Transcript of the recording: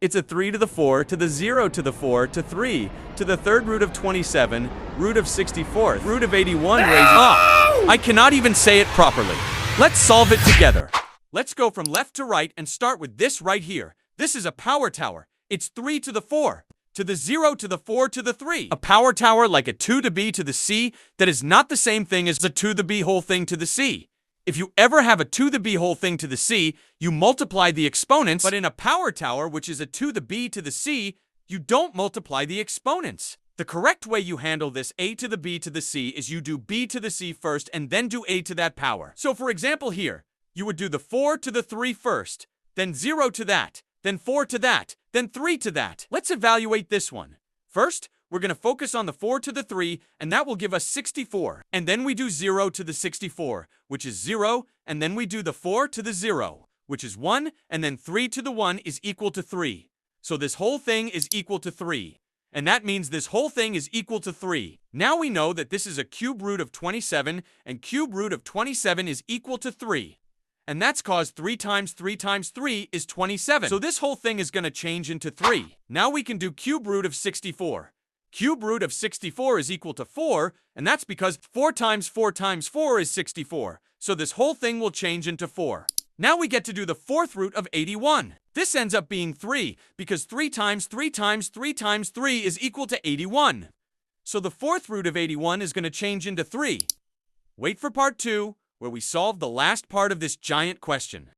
It's a 3 to the 4 to the 0 to the 4 to 3 to the third root of 27, root of 64, root of 81 raised. I cannot even say it properly. Let's solve it together. Let's go from left to right and start with this right here. This is a power tower. It's 3 to the 4 to the 0 to the 4 to the 3. A power tower like a 2 to b to the c that is not the same thing as a 2 to the b whole thing to the c. If you ever have a 2 to the b whole thing to the c, you multiply the exponents, but in a power tower, which is a 2 to the b to the c, you don't multiply the exponents. The correct way you handle this a to the b to the c is you do b to the c first and then do a to that power. So for example here, you would do the 4 to the 3 first, then 0 to that, then 4 to that, then 3 to that. Let's evaluate this one. First, we're going to focus on the 4 to the 3, and that will give us 64. And then we do 0 to the 64, which is 0, and then we do the 4 to the 0, which is 1, and then 3 to the 1 is equal to 3. So this whole thing is equal to 3. And that means this whole thing is equal to 3. Now we know that this is a cube root of 27, and cube root of 27 is equal to 3. And that's cause 3 times 3 times 3 is 27. So this whole thing is going to change into 3. Now we can do cube root of 64. Cube root of 64 is equal to 4, and that's because 4 times 4 times 4 is 64. So this whole thing will change into 4. Now we get to do the fourth root of 81. This ends up being 3, because 3 times 3 times 3 times 3 is equal to 81. So the fourth root of 81 is going to change into 3. Wait for part 2, where we solve the last part of this giant question.